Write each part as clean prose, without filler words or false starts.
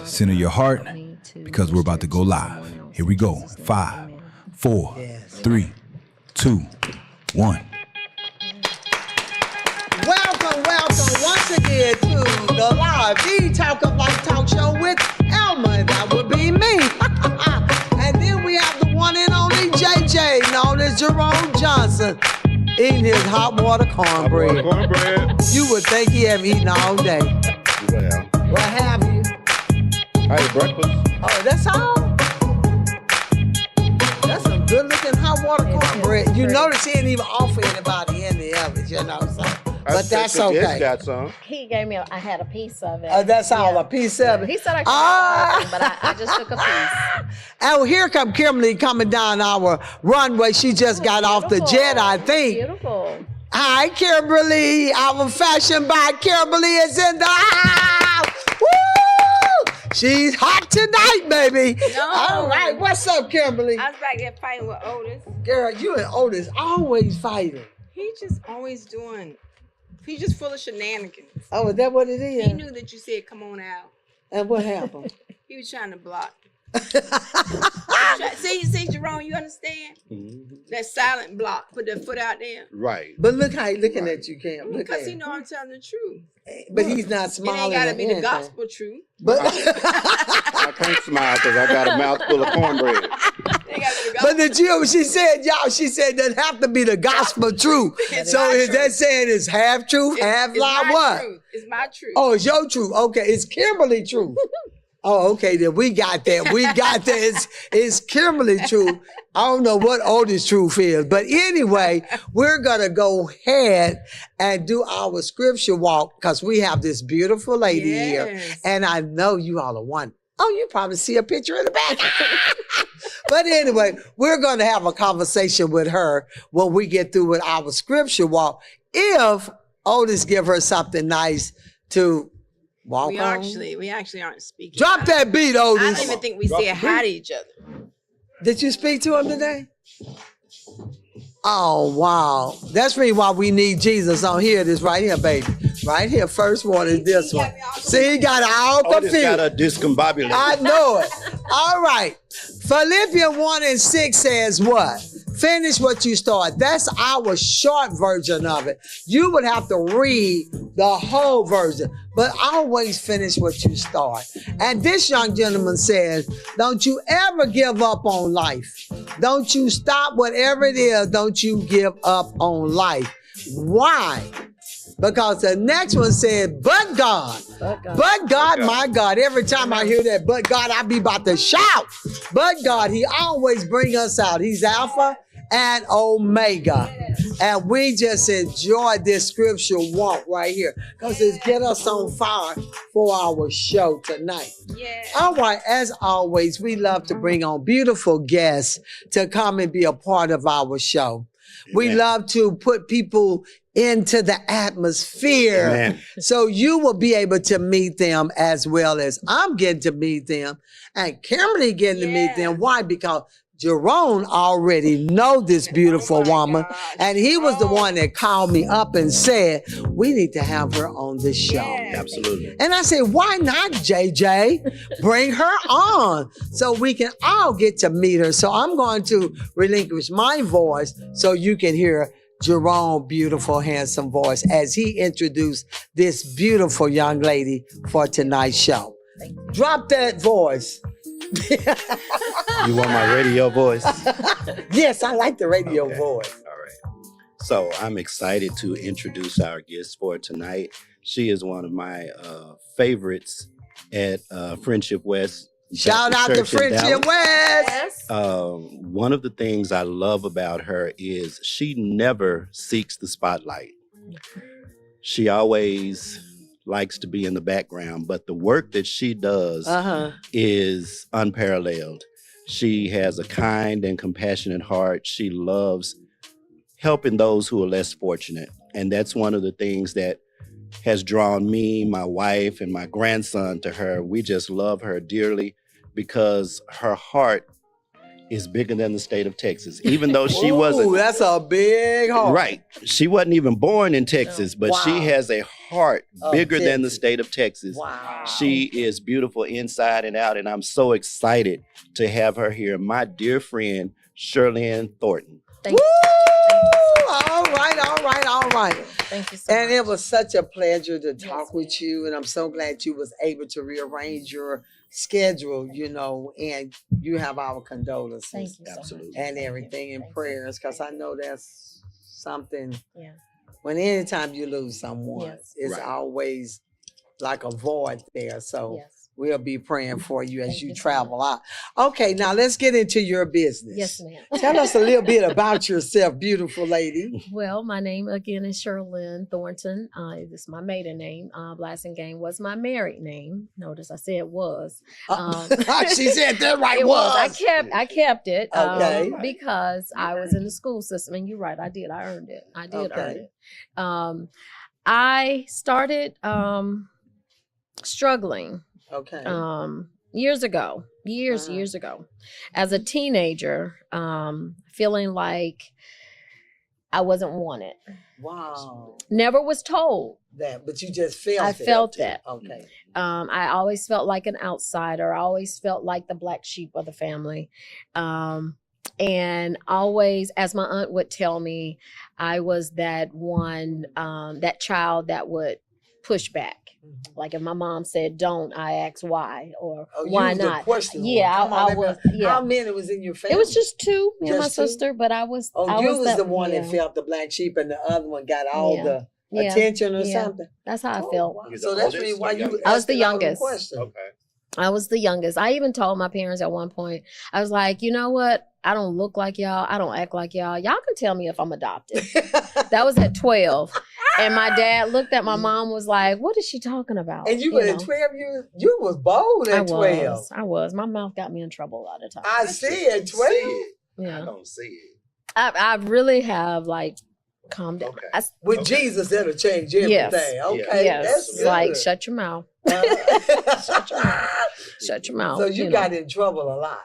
Center your heart because we're about to go live. Here we go. 5, 4, 3, 2, 1. Welcome once again to the Live B Talk of Life talk show with Elma, and that would be me. And then we have the one and only JJ, known as Jerome Johnson, eating his hot water cornbread. You would think he have eaten all day. Well, What have you? I ate breakfast. Oh, that's all? That's some good-looking hot water cornbread. You notice he didn't even offer anybody any of it, you know, so. But that's okay. Yes, got some. He gave me, I had a piece of it. That's all, a piece of it. He said I could have everything, but I just took a piece. And here come Kimberly coming down our runway. She just got off the jet, I think. Beautiful. Hi, Kimberly. Our fashion by Kimberly is in the house. Woo! She's hot tonight, baby. No. All right, what's up, Kimberly? I was back there fighting with Otis. Girl, you and Otis always fighting. He just always doing. He's just full of shenanigans. Oh, is that what it is? He knew that you said, "Come on out." And what happened? He was trying to block. See, Jerome, you understand? Mm-hmm. That silent block. Put the foot out there. Right. But look how he looking at you, Kim. Look Because at he him. know I'm telling the truth. But he's not It smiling. ain't got to or be the anything. gospel truth. But I can't smile because I got a mouthful of cornbread. It ain't got to be the gospel. But did you hear what she said, y'all? She said that have to be the gospel truth. It's So my is truth. that saying it's half truth, half It's lie? my What? truth. It's my truth. Oh, it's your truth. Okay, it's Kimberly truth. Oh, okay, then we got that. We got that. It's Kimberly truth. I don't know what Otis truth is. But anyway, we're going to go ahead and do our scripture walk because we have this beautiful lady here. Yes. And I know you all are one. Oh, you probably see a picture in the back. But anyway, we're going to have a conversation with her when we get through with our scripture walk. If Otis give her something nice to walk we on. actually aren't speaking. Drop that beat, I Otis. don't even think we say hi to each other. Did you speak to him today? Oh, wow. That's really why we need Jesus on here. This right here, baby. Right here. First one is this one. See, he got it all Otis got confused. a discombobulated. I know it. All right. Philippians 1:6 says what? Finish what you start. That's our short version of it. You would have to read the whole version, but always finish what you start. And this young gentleman says, don't you ever give up on life. Don't you stop whatever it is. Don't you give up on life. Why? Because the next one said, but God. But God, my God. Every time I hear that, but God, I be about to shout. But God, he always bring us out. He's Alpha and Omega. And we just enjoy this scripture walk right here because it's get us on fire for our show tonight. Yeah. All right, as always, we love to bring on beautiful guests to come and be a part of our show. We Amen. love to put people into the atmosphere. Amen. So you will be able to meet them as well as I'm getting to meet them and Kimberly getting to meet them. Yes. Why? Because Jerome already know this beautiful Oh my woman, gosh. and he was the Oh. one that called me up and said, we need to have her on the show. Yes. Absolutely. And I said, why not, JJ? Bring her on so we can all get to meet her. So I'm going to relinquish my voice so you can hear Jerome, beautiful, handsome voice as he introduced this beautiful young lady for tonight's show. Drop that voice. You want my radio voice? Yes, I like the radio Okay. voice. All right. So I'm excited to introduce our guest for tonight. She is one of my favorites at Friendship West. Shout out Baptist to Church in Friendship West. Yes. One of the things I love about her is she never seeks the spotlight. She always likes to be in the background, but the work that she does is unparalleled. She has a kind and compassionate heart. She loves helping those who are less fortunate. And that's one of the things that has drawn me, my wife, and my grandson to her. We just love her dearly because her heart is bigger than the state of Texas. Even though she Ooh, wasn't that's a big heart. right. She wasn't even born in Texas, but she Wow. has a heart Oh, bigger than the Texas. state of Texas. Wow. She is beautiful inside and out, and I'm so excited to have her here. My dear friend, Cherlynn Thornton. Thank Woo! you. All right, all right, all right. Thank you so And much. it was such a pleasure to talk Yes, with you. And I'm so glad you was able to rearrange your schedule, and you have our condolences. Thank you so Absolutely. much. And everything in Thank you. prayers, because I know that's something. Yeah. When anytime you lose someone, Yes. it's Right. always like a void there. So Yes. we'll be praying for you as Thank you you so travel out. Okay, now let's get into your business. Yes, ma'am. Tell us a little bit about yourself, beautiful lady. Well, my name again is Cherlynn Thornton. This is my maiden name. Blasingame was my married name. Notice I said was. She said that right. It Was. I kept it. Okay. Because I was in the school system, and you're right. I did. I earned it. I did earn Okay. it. I started struggling Okay. years ago, years ago, as a teenager, feeling like I wasn't wanted. Wow. Never was told. That, but you just felt I it. felt that. Okay. I always felt like an outsider. I always felt like the black sheep of the family. And always, as my aunt would tell me, I was that one, that child that would push back. Like if my mom said don't, I asked why, or Oh, you why was the not. questioner one. Yeah, Come on, I let me- was. Yeah, How many was in your family? it was just two, me and my Just two? sister. But I was. Oh, I you was that, the one yeah. that felt the black sheep, and the other one got all Yeah. the Yeah. attention or Yeah. something. That's how I Oh, felt. wow. You're the So that's oldest really why or you. youngest? I was the asking all them youngest. questions. Okay. I was the youngest. I even told my parents at one point, I was like, you know what? I don't look like y'all. I don't act like y'all. Y'all can tell me if I'm adopted. That was at 12. And my dad looked at my mom, was like, what is she talking about? And you were at 12 years. You was bold at 12. I was. My mouth got me in trouble a lot of times. I see at 12. See it. I Yeah. don't see it. I really have like calmed down. Okay. With Okay. Jesus, that'll change everything. Yes. Okay, Yes. that's It's good. like, shut your mouth. Shut your mouth. Shut your mouth. So you got in trouble a lot,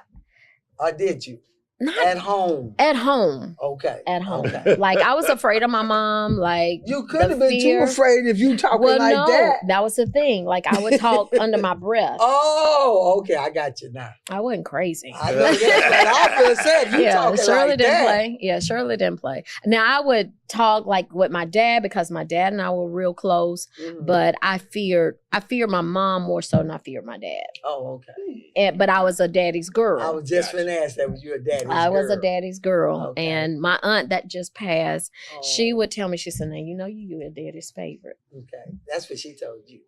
or did you? Not At home. at home. Okay. At home. Okay. Like I was afraid of my mom. Like You the could have been too fear. afraid if you talking Well, like no, that. was the thing. Like I would talk under my breath. Oh, okay, I got you now. I wasn't crazy. I know that. I feel sad. You Yeah, talking Shirley like didn't that. play. Yeah, Shirley didn't play. Now I would talk like with my dad because my dad and I were real close. Mhm. But I feared my mom more so than I feared my dad. Oh, okay. But I was a daddy's girl. I was just finna ask that. Was you a daddy's I was a girl? daddy's girl. Okay. And my aunt that just passed, Oh, she would tell me, she said, now you know you a daddy's favorite. Okay, that's what she told you.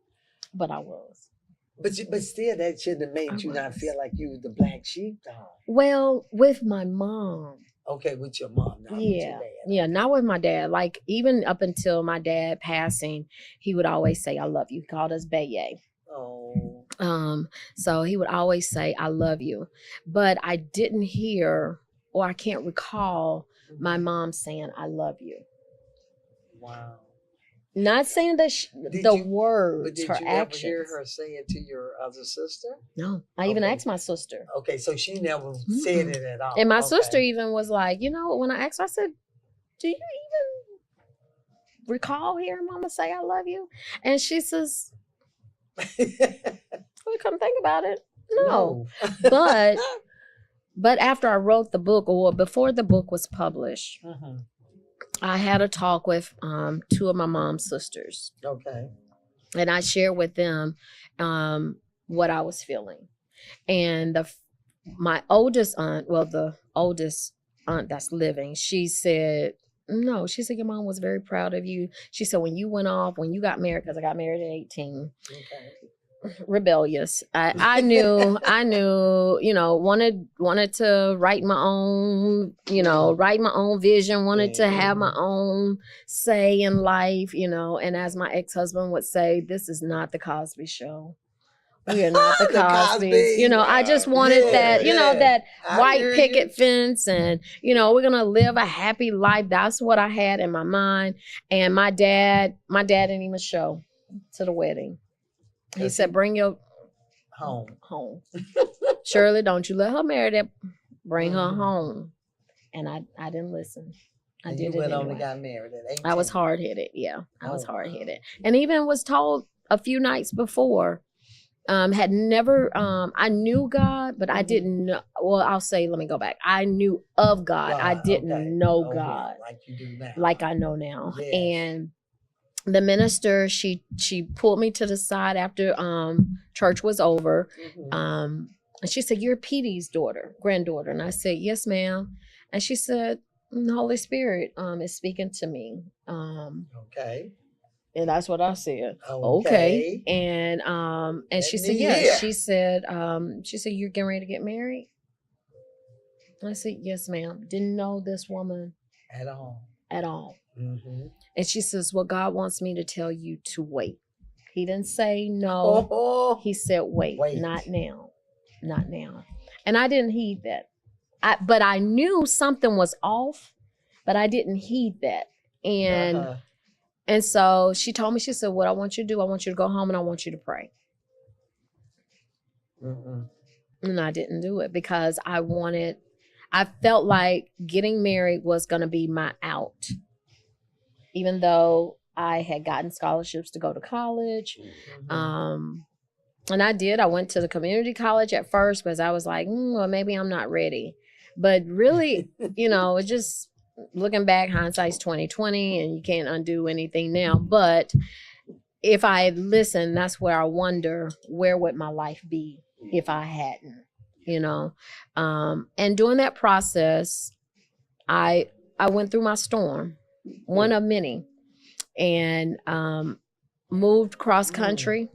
But I was. But still, that shouldn't have made I you not was. feel like you was the black sheep, though. Well, with my mom. Okay, with your mom, not with Yeah. your dad. Yeah, not with my dad. Like even up until my dad passing, he would always say, I love you. He called us Baye. Oh. So he would always say, I love you. But I didn't hear, or I can't recall my mom saying, I love you. Wow. Not saying that Did the you- words, But did her you ever actions. hear her say it to your other sister? No, I even Okay. asked my sister. Okay, so she never said it at all. And my Okay. sister even was like, you know, when I asked her, I said, do you even recall hearing mama say I love you? And she says, we couldn't think about it. No. But after I wrote the book, or before the book was published, Mhm. I had a talk with two of my mom's sisters. Okay. And I shared with them what I was feeling. And my oldest aunt, well, the oldest aunt that's living, she said, no, she said, your mom was very proud of you. She said, when you got married, because I got married at 18, Okay. rebellious. I knew, you know, wanted to write my own vision, wanted to have my own say in life, you know, and as my ex-husband would say, this is not the Cosby Show. We are not the The Cosbys. Cosby. You know, I just wanted Yeah, that, you know, yeah. that I white hear picket you. fence and, you know, we're going to live a happy life. That's what I had in my mind. And my dad didn't even show to the wedding. He said, bring your home. Shirley, don't you let her marry that. Bring her home. And I didn't listen. I And did you it went on and anyway. got married at 18. I was hard-headed. Yeah, I was Oh, wow. hard-headed. And even was told a few nights before, had never, I knew God, but I didn't know. Well, I'll say, let me go back. I knew of God. I didn't know God like you do now. like I know now. Yes. And the minister, she pulled me to the side after church was over. And she said, "You're Petey's granddaughter." And I said, "Yes, ma'am." And she said, "The Holy Spirit is speaking to me." Okay. And that's what I said. Okay. And she said, "Yes." She said, "You're getting ready to get married?" And I said, "Yes, ma'am." Didn't know this woman At all. at all. And she says, "Well, God wants me to tell you to wait." He didn't say no. Oh, He said, wait, not now. Not now. And I didn't heed that. But I knew something was off, but I didn't heed that. And so she told me, she said, "What I want you to do, I want you to go home and I want you to pray." And I didn't do it because I felt like getting married was going to be my out. Even though I had gotten scholarships to go to college. And I did. I went to the community college at first because I was like, well, maybe I'm not ready. But really, it's just looking back, hindsight's 2020, and you can't undo anything now. But if I had listened, that's where I wonder, where would my life be if I hadn't, And during that process, I went through my storm, one of many, and moved cross country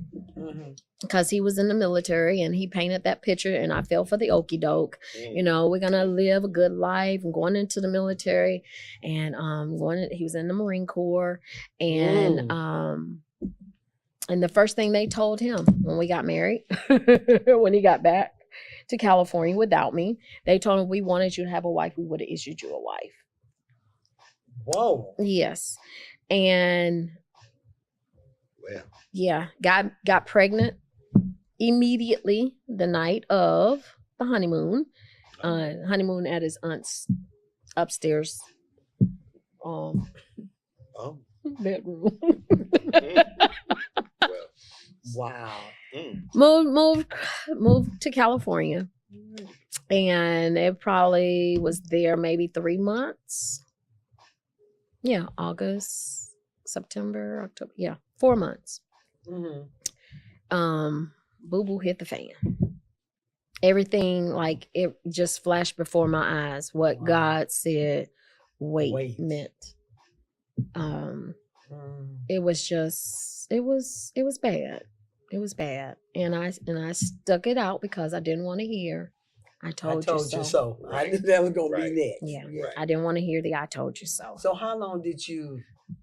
because he was in the military and he painted that picture, and I fell for the okie doke. We're gonna live a good life. I'm going into the military, and he was in the Marine Corps, and the first thing they told him when we got married, when he got back to California without me, they told him, "We wanted you to have a wife. We would have issued you a wife." Whoa. Yes. And got pregnant immediately the night of the honeymoon. Honeymoon at his aunt's upstairs bedroom. Wow. Moved to California. And it probably was there maybe 3 months. Yeah, August, September, October. Yeah, 4 months. Boo-boo hit the fan. Everything, like, it just flashed before my eyes what God said wait meant. It was just, it was bad. It was bad. And I stuck it out because I didn't want to hear, I told you so. I knew that was going to be next. Yeah. I didn't want to hear the "I told you so." So how long did you,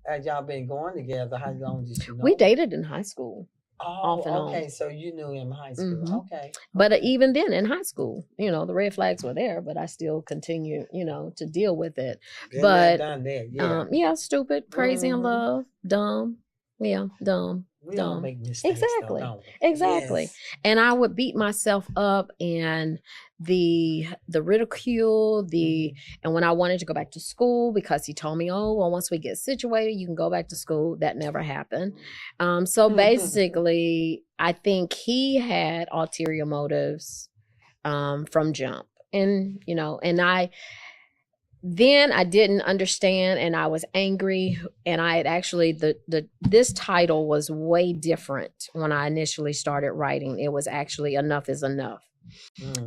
as y'all been going together, how long did you know? We dated in high school. Oh, off and on. okay. So you knew him in high school. Okay. But even then in high school, the red flags were there, but I still continued, to deal with it. Done that. Yeah, stupid, crazy in love, dumb. Yeah, dumb. We all make mistakes. Exactly. Though, Exactly. Yes. And I would beat myself up, and the ridicule, and when I wanted to go back to school, because he told me, "Oh, well, once we get situated, you can go back to school." That never happened. So basically, I think he had ulterior motives from jump. And, then I didn't understand, and I was angry, and I had actually, this title was way different when I initially started writing. It was actually "Enough is Enough."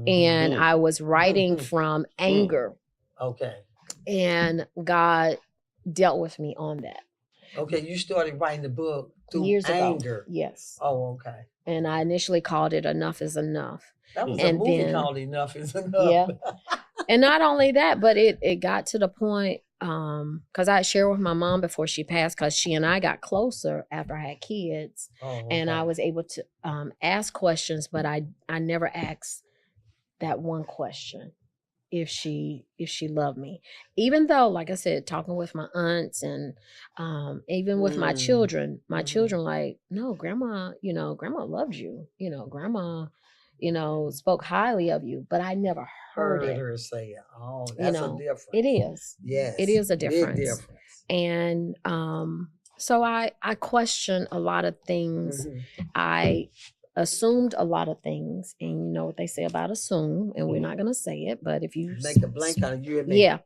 And I was writing from anger. Okay. And God dealt with me on that. Okay, you started writing the book through years anger. ago. Yes. Oh, okay. And I initially called it "Enough is Enough." That was a movie called "Enough is Enough." Yeah. And not only that, but it got to the point, because I shared with my mom before she passed, because she and I got closer after I had kids. Oh, okay. And I was able to ask questions, but I never asked that one question, if she loved me. Even though, like I said, talking with my aunts and even with my children like, "No, grandma, grandma loved you. Grandma, spoke highly of you, but I never heard it. her say it. Oh, You that's know, a difference. it is. Yes. It is a Big difference. And so I questioned a lot of things. I assumed a lot of things, and you know what they say about assume, and we're not gonna say it, but if you make a blank on you and me. Yeah.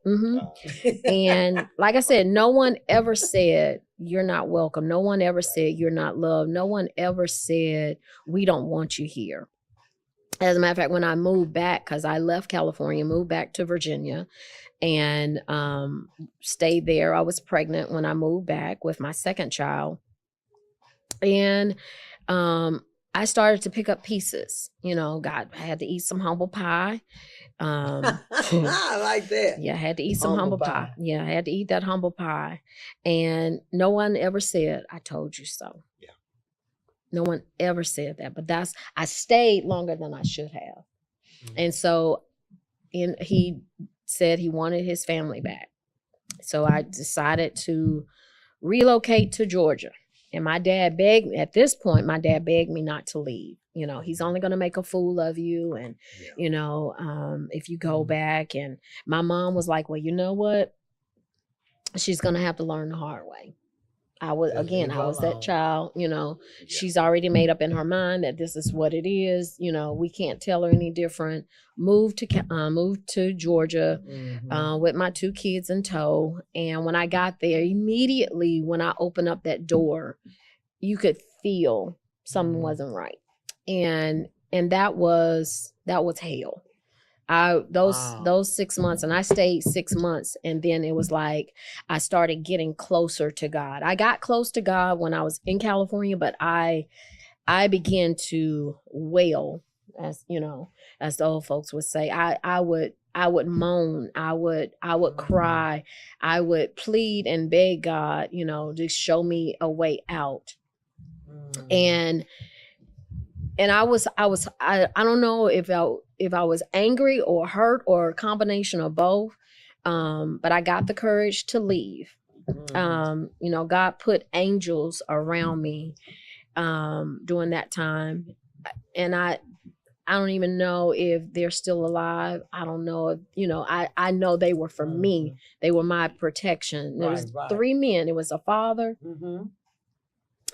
And like I said, no one ever said you're not welcome. No one ever said you're not loved. No one ever said we don't want you here. As a matter of fact, when I moved back, because I left California, moved back to Virginia, and stayed there. I was pregnant when I moved back with my second child. And I started to pick up pieces. I had to eat some humble pie. I like that. Yeah, I had to eat some humble pie. Yeah, I had to eat that humble pie. And no one ever said, I told you so. Yeah. No one ever said that. But I stayed longer than I should have. And so he said he wanted his family back. So I decided to relocate to Georgia. And my dad begged me, at this point, me not to leave. He's only going to make a fool of you. And, if you go back. And my mom was like, well, you know what? She's going to have to learn the hard way. I was that child, she's already made up in her mind that this is what it is. We can't tell her any different. Moved to Georgia with my 2 kids in tow. And when I got there, immediately when I opened up that door, you could feel something wasn't right. And that was hell. Those 6 months, and I stayed 6 months, and then it was like I started getting closer to God. I got close to God when I was in California, but I began to wail, as the old folks would say. I would moan, I would cry, I would plead and beg God, to show me a way out. And I don't know if I was angry or hurt or a combination of both. But I got the courage to leave. God put angels around me during that time. And I don't even know if they're still alive. I don't know if, I know they were for me. They were my protection. There was 3 men. It was a father.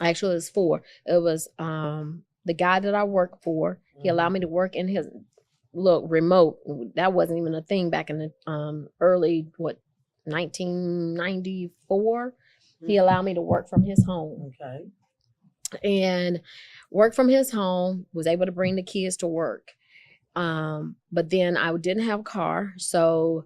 Actually, it was 4. It was the guy that I worked for. He allowed me to work in his remote. That wasn't even a thing back in the early 1994. He allowed me to work from his home. Okay. And work from his home, was able to bring the kids to work. But then I didn't have a car. So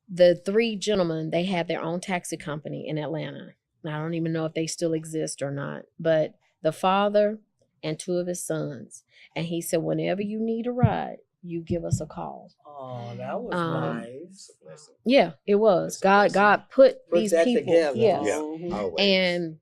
the 3 gentlemen, they had their own taxi company in Atlanta. I don't even know if they still exist or not. But the father and 2 of his sons. And he said, whenever you need a ride, you give us a call. Oh, that was nice. Yeah, it was. God put these people together. Yes. Yeah. And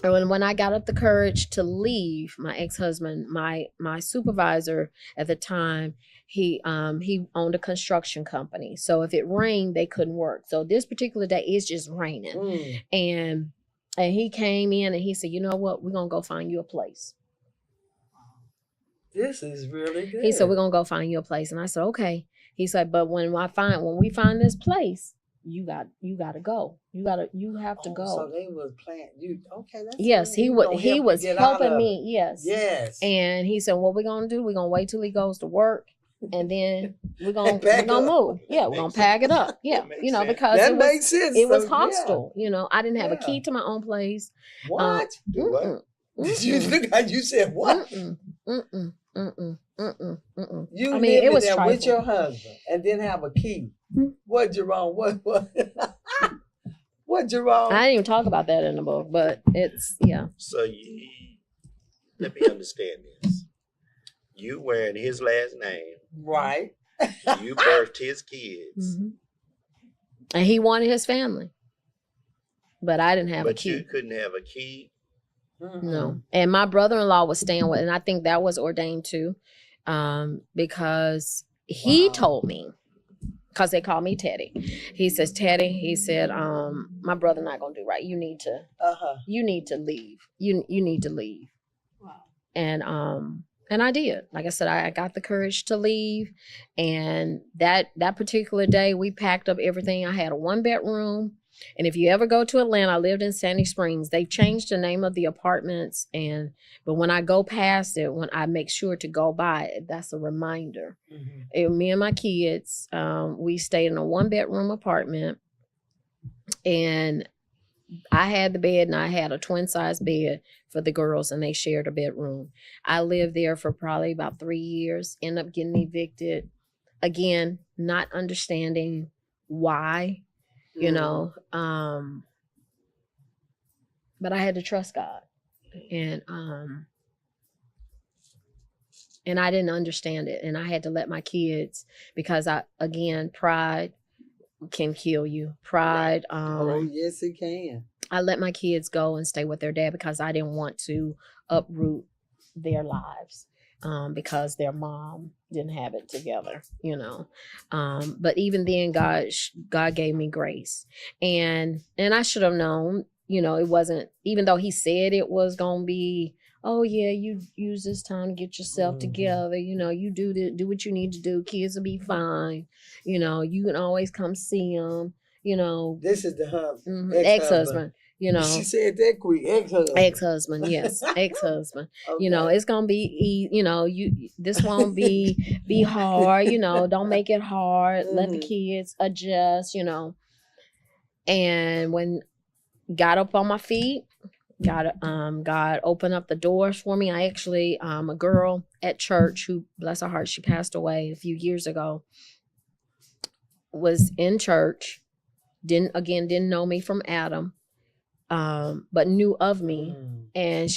when I got up the courage to leave, my ex-husband, my supervisor at the time, he owned a construction company. So if it rained, they couldn't work. So this particular day, it's just raining. And he came in and he said, you know what? We're going to go find you a place. This is really good. He said, we're going to go find you a place. And I said, okay. He said, but when we find this place, you got to go. You have to go. So they was planning you. Okay. That's yes. He was helping me. Yes. Yes. And he said, what we're going to do, we're going to wait till he goes to work. And then we're going to move. Yeah. We're going to pack it up. Yeah. Because that makes sense. It was hostile. I didn't have a key to my own place. What? Did you look how you said what? You it was there with your husband and didn't have a key. What, Jerome? What? What, Jerome? I didn't even talk about that in the book, but it's, yeah. So let me understand this. You wearing his last name. Right. You birthed his kids. And he wanted his family. But I didn't have a key. But you couldn't have a key? No. And my brother-in-law was staying with, and I think that was ordained too, because he told me, because they call me Teddy. He says, Teddy, he said, my brother not gonna do right. You need to leave. You need to leave. Wow. And And I did. Like I said, I got the courage to leave. And that particular day, we packed up everything. I had a 1-bedroom. And if you ever go to Atlanta, I lived in Sandy Springs. They've changed the name of the apartments. But when I go past it, when I make sure to go by it, that's a reminder. Me and my kids, we stayed in a 1-bedroom apartment. And I had the bed and I had a twin size bed for the girls and they shared a bedroom. I lived there for probably about 3 years, ended up getting evicted. Again, not understanding why, you know, but I had to trust God. And I didn't understand it. And I had to let my kids, because pride can kill you. Pride. Oh, yes, it can. I let my kids go and stay with their dad because I didn't want to uproot their lives because their mom didn't have it together, you know. But even then, God gave me grace, and I should have known, you know, it wasn't, even though he said it was gonna be, oh yeah, you use this time to get yourself together, you know, you do what you need to do, kids will be fine, you know, you can always come see them, you know. This is the husband, ex-husband, you know. She said that quick, ex-husband, yes, ex-husband. Okay. You know, it's gonna be, you know, this won't be hard, you know, don't make it hard, let the kids adjust, you know. And when got up on my feet, God opened up the doors for me. I actually, a girl at church who, bless her heart, she passed away a few years ago, was in church, didn't know me from Adam, but knew of me. And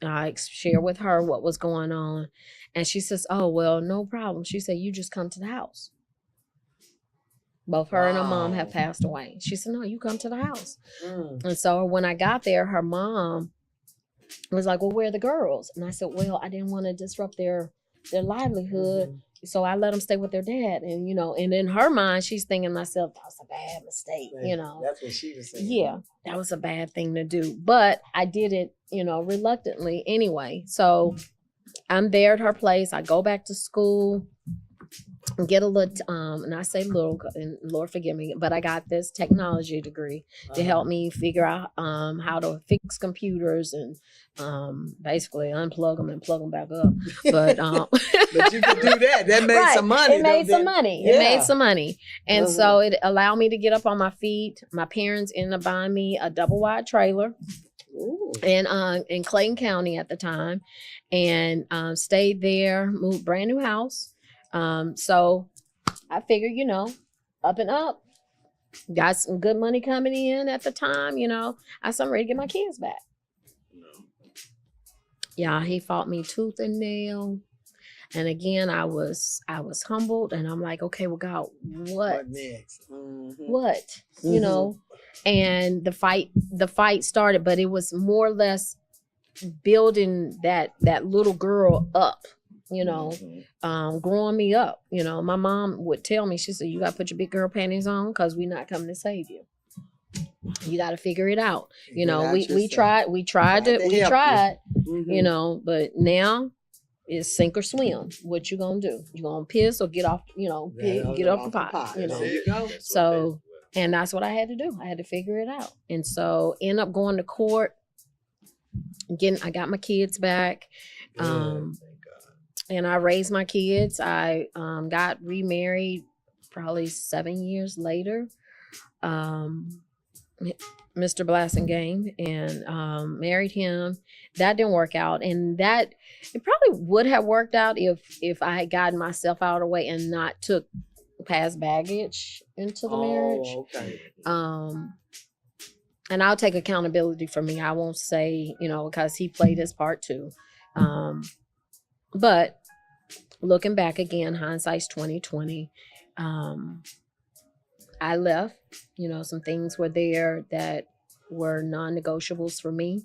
I shared with her what was going on. And she says, oh, well, no problem. She said, you just come to the house. Both her and her mom have passed away. She said, no, you come to the house. And so when I got there, her mom was like, well, where are the girls? And I said, well, I didn't want to disrupt their livelihood. So I let them stay with their dad. And, you know, and in her mind, she's thinking to myself, that was a bad mistake, you know. That's what she was saying. Yeah, that was a bad thing to do. But I did it, you know, reluctantly anyway. So I'm there at her place. I go back to school. Get a little, and I say little, and Lord forgive me, but I got this technology degree to help me figure out how to fix computers and basically unplug them and plug them back up. But but you could do that. That made some money. It made some money. Yeah. It made some money, and so it allowed me to get up on my feet. My parents ended up buying me a double wide trailer. In Clayton County at the time, and stayed there. Moved brand new house. So I figured, you know, up and up, got some good money coming in at the time, you know, I said, I'm ready to get my kids back. Yeah, he fought me tooth and nail. And again, I was humbled, and I'm like, okay, well, God, what next? What, you know, and the fight started, but it was more or less building that little girl up. You know, growing me up. You know, my mom would tell me, she said, you got to put your big girl panties on because we're not coming to save you. You got to figure it out. You know, we tried, you know, but now it's sink or swim. What you going to do? You going to piss or get off, you know, get off the pot, you know. You go. So, and that's what I had to do. I had to figure it out. And so end up going to court. Again, I got my kids back. And I raised my kids. I got remarried probably 7 years later, Mr. Blassingame, and married him. That didn't work out. And that, it probably would have worked out if I had gotten myself out of the way and not took past baggage into the marriage. Okay. And I'll take accountability for me. I won't say, you know, because he played his part too. But looking back again, hindsight's 2020. I left. You know, some things were there that were non-negotiables for me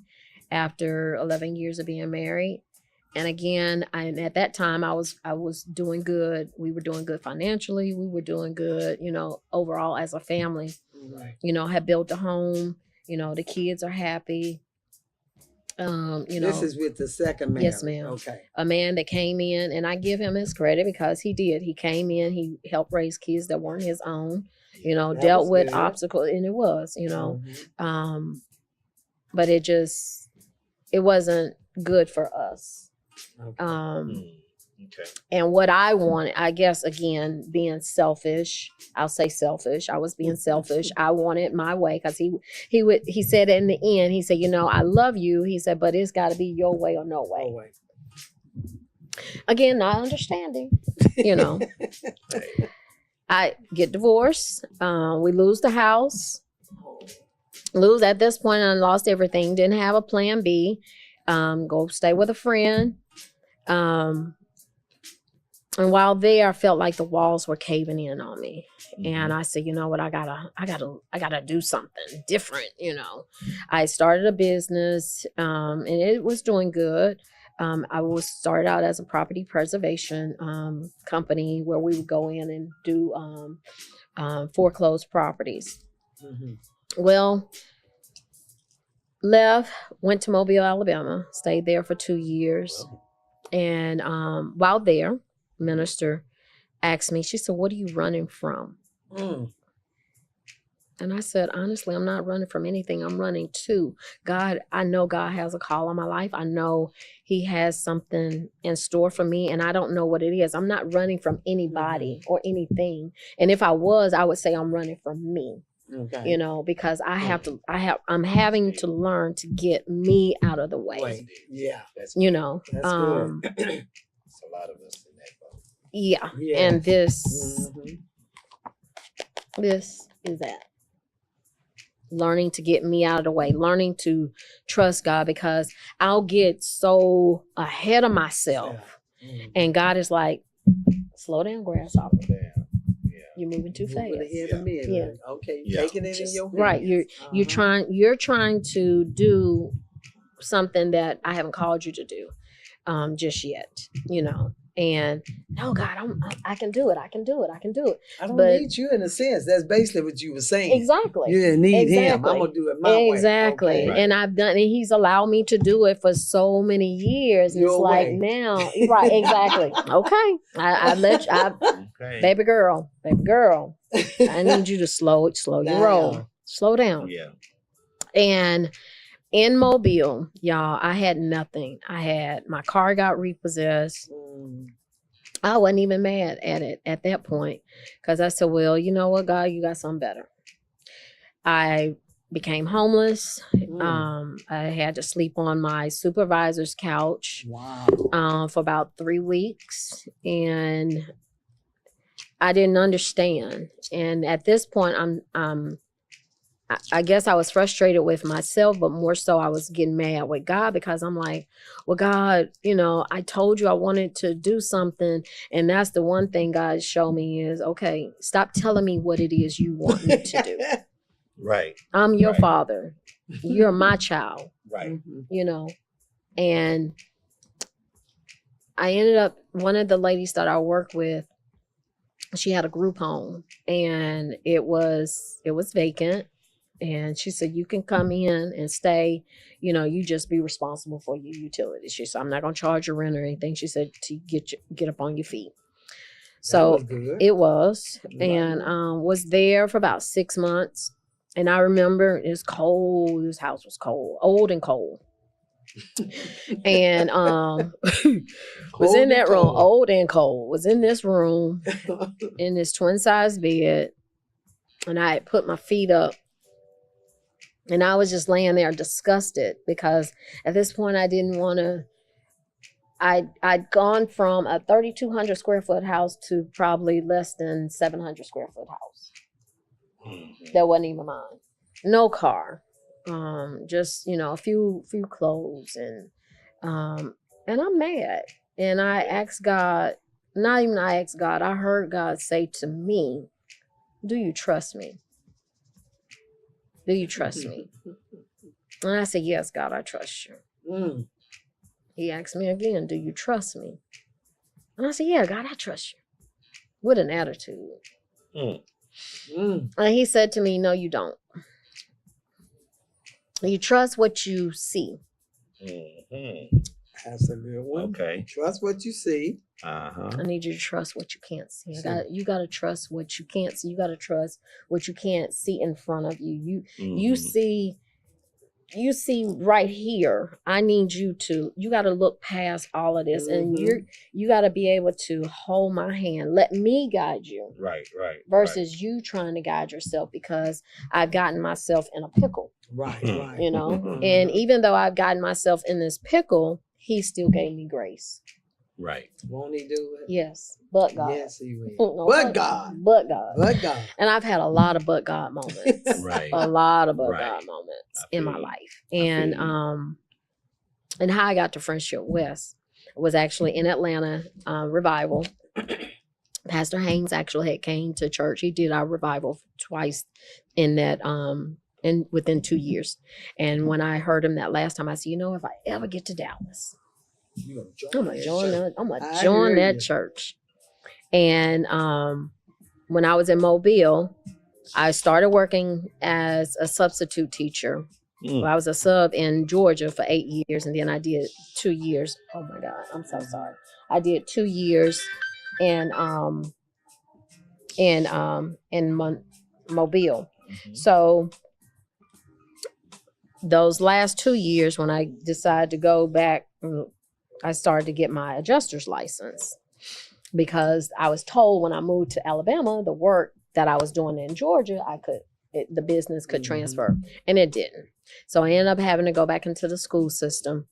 after 11 years of being married. And again, at that time, I was doing good. We were doing good financially. We were doing good, you know, overall as a family. Right. You know, had built a home. You know, the kids are happy. This is with the second man. Yes, ma'am. Okay. A man that came in, and I give him his credit because he did. He came in, he helped raise kids that weren't his own, That dealt was with good. obstacles, and it was, Mhm. but it wasn't good for us. Okay. Okay. And what I wanted, I guess, again, being selfish, I'll say selfish. I was being selfish. I wanted my way because he said in the end, he said, I love you. He said, but it's got to be your way or no way. Oh, wait. Again, not understanding, I get divorced. We lose the house. At this point, I lost everything. Didn't have a plan B. Go stay with a friend. And while there, I felt like the walls were caving in on me. And I said, you know what, I gotta do something different. I started a business, and it was doing good. I was started out as a property preservation company where we would go in and do foreclosed properties. Mhm. Well, left, went to Mobile, Alabama, stayed there for 2 years. And while there, minister asked me, she said, what are you running from? Mm. And I said, honestly, I'm not running from anything. I'm running to God. I know God has a call on my life. I know he has something in store for me, and I don't know what it is. I'm not running from anybody or anything. And if I was, I would say I'm running from me. Okay. Because I'm having to learn to get me out of the way. Wait. Yeah. That's That's good. It's a lot of us in that boat. Yeah. Yes. And this Mhm. this is that. Learning to get me out of the way, learning to trust God, because I'll get so ahead of myself. Mhm. And God is like, slow down, grasshopper. Yeah. You're moving too fast. Moving ahead of me. Yeah. Okay. Yeah. Taking it in your hands. Right. You're trying to do something that I haven't called you to do just yet, and no, God, I can do it. I can do it. I don't But- need you in a sense. That's basically what you were saying. Exactly. You didn't need him. Exactly. I'm gonna do it my way. Exactly. Okay. And I've done, and he's allowed me to do it for so many years. And Your it's like way. now, right? Exactly. Okay. I let you, Okay. baby girl, I need you to slow your Down. roll. Slow down. Yeah. And in Mobile, y'all, I had nothing. My car got repossessed. Mm. I wasn't even mad at it at that point, because I said, well, you know what, God, you got something better. I became homeless. I had to sleep on my supervisor's couch Wow. for about 3 weeks, and I didn't understand. And at this point, I guess I was frustrated with myself, but more so I was getting mad with God, because I'm like, well, God, I told you I wanted to do something. And that's the one thing God showed me is, okay, stop telling me what it is you want me to do. Right. I'm your Right. father. You're my child, Right. Mhm. And I ended up, one of the ladies that I work with, she had a group home, and it was vacant. And she said, you can come in and stay, you just be responsible for your utilities. She said, I'm not going to charge you rent or anything. She said, to get up on your feet. So That was good. it was, Right. and was there for about 6 months. And I remember it's cold. This house was cold, old and cold. And was in that room, old and cold, was in this room in this twin size bed. And I had put my feet up. And I was just laying there disgusted, because at this point I didn't want to, I'd gone from a 3,200 square foot house to probably less than 700 square foot house. That wasn't even mine. No car. Just, a few clothes, and I'm mad. And I asked God, not even I asked God, I heard God say to me, do you trust me? Do you trust me? And I said, yes, God, I trust you. Mm. He asked me again, do you trust me? And I said, yeah, God, I trust you. With an attitude. Mm. And he said to me, no, you don't. You trust what you see. Mm-hmm. That's a good one. Okay. Trust what you see. I need you to trust what you can't see. You got to trust what you can't see. You got to trust what you can't see in front of you. You see right here. I need you got to look past all of this, and you got to be able to hold my hand. Let me guide you. Right. Versus you trying to guide yourself, because I've gotten myself in a pickle. Right. You know, and even though I've gotten myself in this pickle, he still gave me grace. Right. Won't he do it? Yes, but God. Yes, he will. No, but God. But God. But God. And I've had a lot of but God moments. Right. A lot of but God moments in my life. And how I got to Friendship West was actually in Atlanta, revival. Pastor Haynes actually had came to church. He did our revival twice in that within 2 years. And when I heard him that last time, I said, if I ever get to Dallas, I'm gonna join that church. And when I was in Mobile, I started working as a substitute teacher. Well, I was a sub in Georgia for 8 years, and then I did 2 years. Oh my God, I'm so sorry. I did 2 years in Mobile. So those last 2 years, when I decided to go back, I started to get my adjuster's license, because I was told when I moved to Alabama, the work that I was doing in Georgia, the business could transfer, and it didn't. So I ended up having to go back into the school system.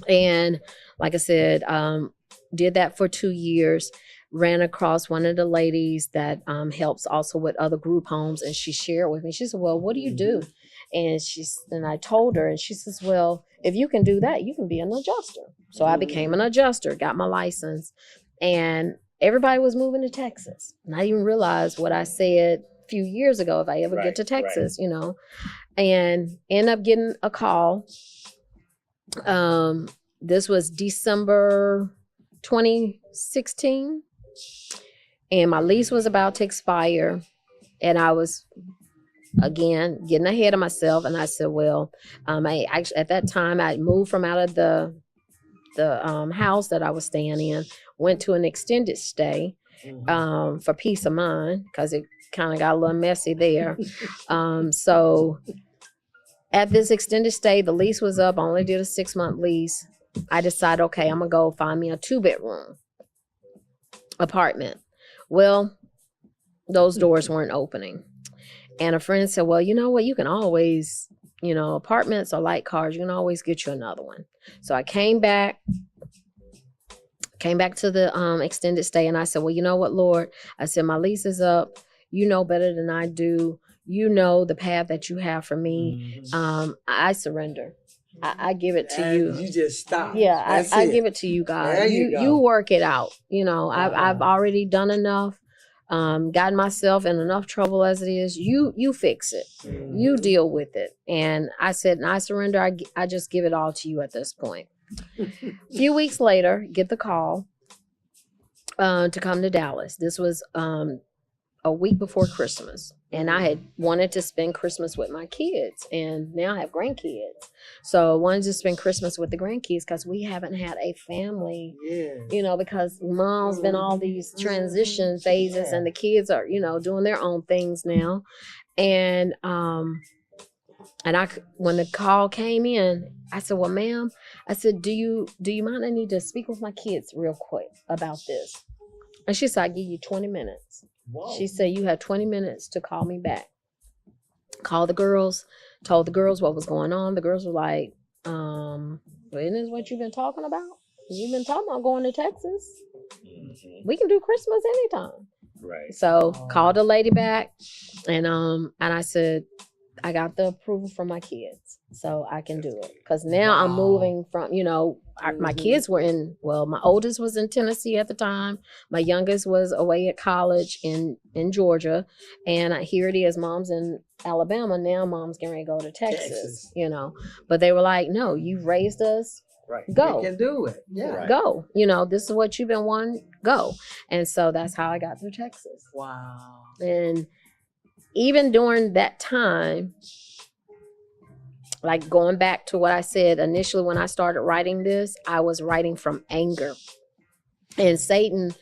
And like I said, did that for 2 years, ran across one of the ladies that helps also with other group homes. And she shared with me, she said, well, what do you do? And I told her, and she says, well, if you can do that, you can be an adjuster. So I became an adjuster, got my license, and everybody was moving to Texas. And I didn't even realize what I said a few years ago, if I ever get to Texas, and end up getting a call. This was December 2016, and my lease was about to expire, and I was, again, getting ahead of myself. And I said, well, I actually, at that time, I moved from out of the house that I was staying in, went to an extended stay for peace of mind, because it kind of got a little messy there. So at this extended stay, the lease was up. I only did a 6-month lease. I decided, okay, I'm going to go find me a 2-bedroom apartment. Well, those doors weren't opening. And a friend said, well, you know what? You can always, apartments are like cars. You can always get you another one. So I came back to the extended stay, and I said, well, you know what, Lord? I said, my lease is up. You know better than I do. You know the path that you have for me. I surrender. I give it to you. You just stop. Yeah, I give it to you, God. You work it out. I've already done enough. Gotten myself in enough trouble as it is. You fix it. You deal with it. And I said, and I surrender. I just give it all to you at this point. A few weeks later, get the call to come to Dallas. This was a week before Christmas. And I had wanted to spend Christmas with my kids, and now I have grandkids. So I wanted to spend Christmas with the grandkids, because we haven't had a family, because mom's been all these transition phases, and the kids are, doing their own things now. And when the call came in, I said, well, ma'am, I said, do you mind? I need to speak with my kids real quick about this. And she said, I'll give you 20 minutes. Whoa. She said, you have 20 minutes to call me back. Called the girls, told the girls what was going on. The girls were like, isn't this what you've been talking about? You've been talking about going to Texas. We can do Christmas anytime. Right. So called the lady back, and I said, I got the approval from my kids, so I can do it. Because now I'm moving from, my kids were my oldest was in Tennessee at the time. My youngest was away at college in Georgia. And here it is, mom's in Alabama. Now mom's getting ready to go to Texas. But they were like, no, you've raised us. Right. Go. You can do it. Yeah. Right. Go. This is what you've been wanting. Go. And so that's how I got through Texas. Wow. And even during that time, like going back to what I said initially when I started writing this, I was writing from anger. And Satan,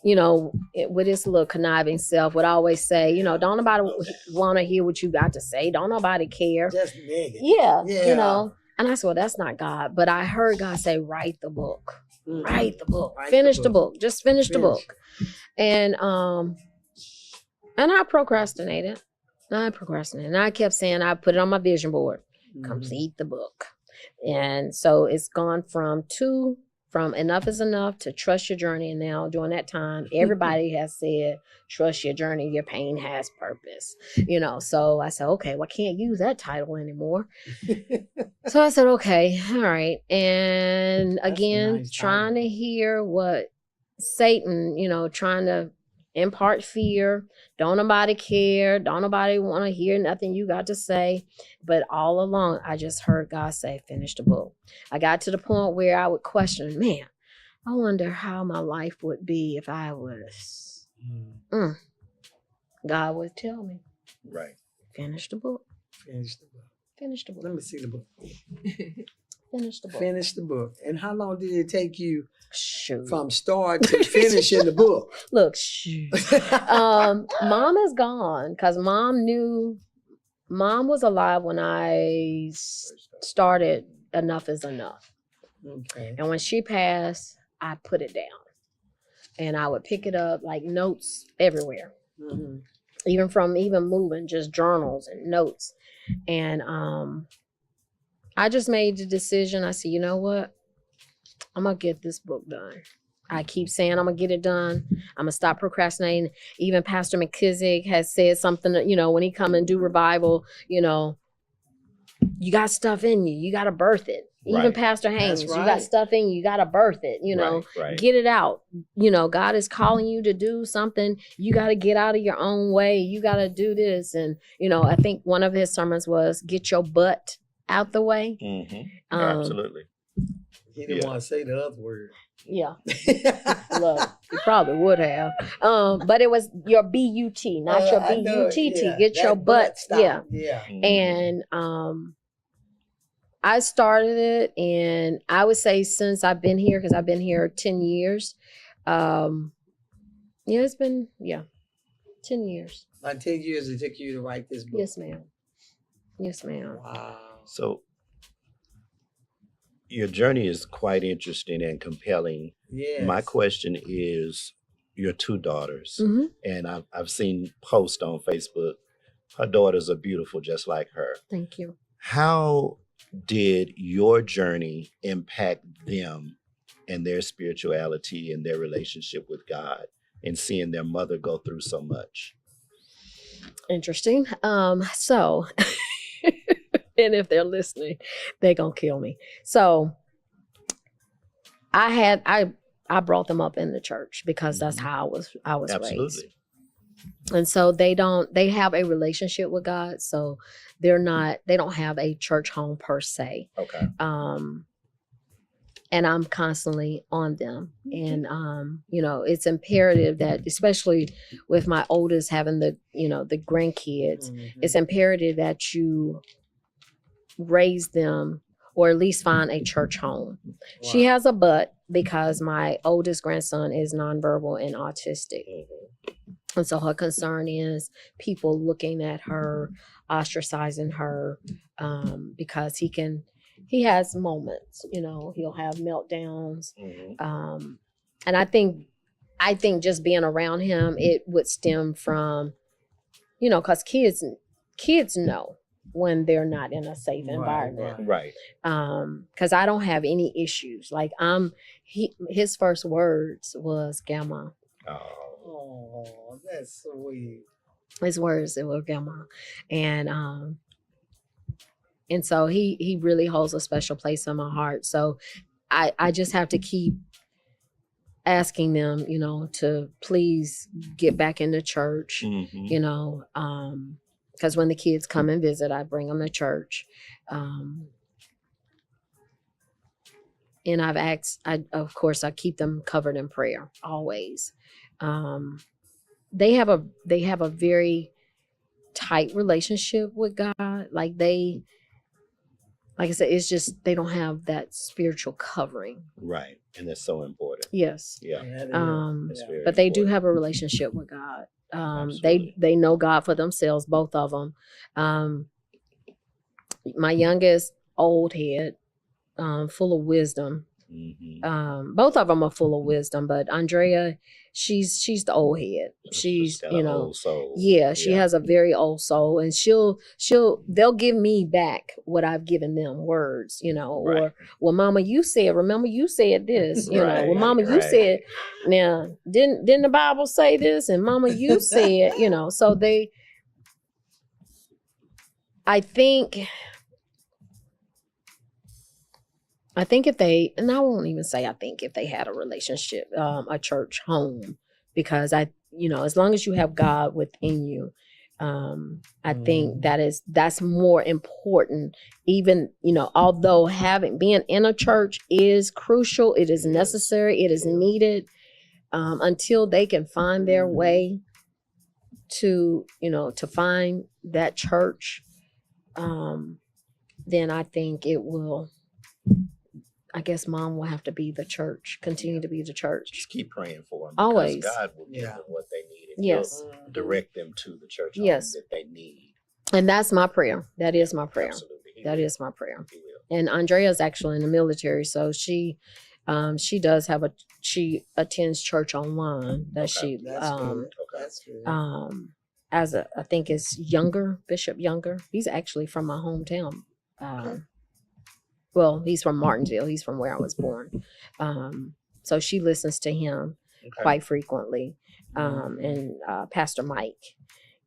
with his little conniving self, would always say, don't nobody want to hear what you got to say. Don't nobody care. Just negative. Yeah. And I said, well, that's not God. But I heard God say, write the book. Mhm. Write the book. Write Finish the the book. book. Just finish the book. And I procrastinated. And I kept saying, I put it on my vision board. Complete the book. And so it's gone from enough is enough to trust your journey. And now during that time, everybody has said, trust your journey. Your pain has purpose. So I said, okay, well, I can't use that title anymore. So I said, okay, all right. And That's again, a nice trying title. to hear what Satan, trying to impart fear. Don't nobody care. Don't nobody want to hear nothing you got to say. But all along, I just heard God say, finish the book. I got to the point where I would question, man, I wonder how my life would be if I was. God would tell me, Right. finish the book. Finish the book. Finish the book. Let me see the book. Finish the book. Finish the book. And how long did it take you Shoot. from start to finish in the book? Look, shoot. Mom is gone because Mom was alive when I started Enough is Enough. Okay. And when she passed, I put it down. And I would pick it up like notes everywhere. Mm-hmm. Even moving, just journals and notes. And I just made the decision. I said, you know what? I'm going to get this book done. I keep saying I'm going to get it done. I'm going to stop procrastinating. Even Pastor McKissick has said something, when he come and do revival, you got stuff in you. You got to birth it. Even Right. Pastor Haynes, That's you right. got stuff in you. You got to birth it, Right. Get it out. God is calling you to do something. You got to get out of your own way. You got to do this. And, I think one of his sermons was get your butt out the way. Mm-hmm. Absolutely. He didn't want to say the other word. Yeah. Look, you probably would have. But it was your B-U-T, not your I know it, B-U-T-T. yeah. Get That your butt. stop. Yeah. Yeah. And I started it, and I would say since I've been here, because I've been here 10 years. It's been 10 years. Like 10 years it took you to write this book. Yes, ma'am. Yes, ma'am. Wow. So your journey is quite interesting and compelling. Yes. My question is your two daughters, Mm-hmm. and I've seen posts on Facebook. Her daughters are beautiful, just like her. Thank you. How did your journey impact them and their spirituality and their relationship with God, and seeing their mother go through so much? Interesting. So, and if they're listening, they're gonna kill me. So, I brought them up in the church because that's how I was raised. Absolutely. And so they have a relationship with God. So they don't have a church home per se. Okay. And I'm constantly on them. And, it's imperative that, especially with my oldest having the grandkids, it's imperative that you raise them or at least find a church home. Wow. She has a but because my oldest grandson is nonverbal and autistic. And so her concern is people looking at her, ostracizing her, because he has moments, he'll have meltdowns. And I think just being around him, it would stem from, because kids know when they're not in a safe environment. Right. Because I don't have any issues. Like his first words was "Grandma." Oh, that's sweet. His words were "Grandma," and so he really holds a special place in my heart. So I just have to keep asking them, to please get back into church, because when the kids come and visit, I bring them to church. And I've asked, of course, I keep them covered in prayer always. They have a very tight relationship with God. Like like I said, it's just they don't have that spiritual covering. Right. And that's so important. Yes. Yeah. Yeah. But they do have a relationship with God. Absolutely. They know God for themselves, both of them. My youngest, old head, full of wisdom. Mm-hmm. Both of them are full of wisdom, but Andrea, she's the old head. She's got an old soul. Yeah, she has a very old soul, and they'll give me back what I've given them, words, or well, Mama, you said, remember you said this, well, Mama, you said, now didn't the Bible say this, and Mama, you said, so I think if they, and I won't even say I think if they had a relationship, a church home, because as long as you have God within you, I think that's more important. Even, although being in a church is crucial, it is necessary, it is needed, until they can find their way to find that church, then I think it will. I guess Mom will have to be the church, continue to be the church. Just keep praying for them. Always. Because God will give them what they need. And Yes. He'll direct them to the church home that they need. And that's my prayer. That is my prayer. Absolutely. That is my prayer. He will. And Andrea's actually in the military, so she does have she attends church online. That's good. That's good. I think it's Bishop Younger. He's actually from my hometown. Well, he's from Martinsville. He's from where I was born. So she listens to him quite frequently. And Pastor Mike.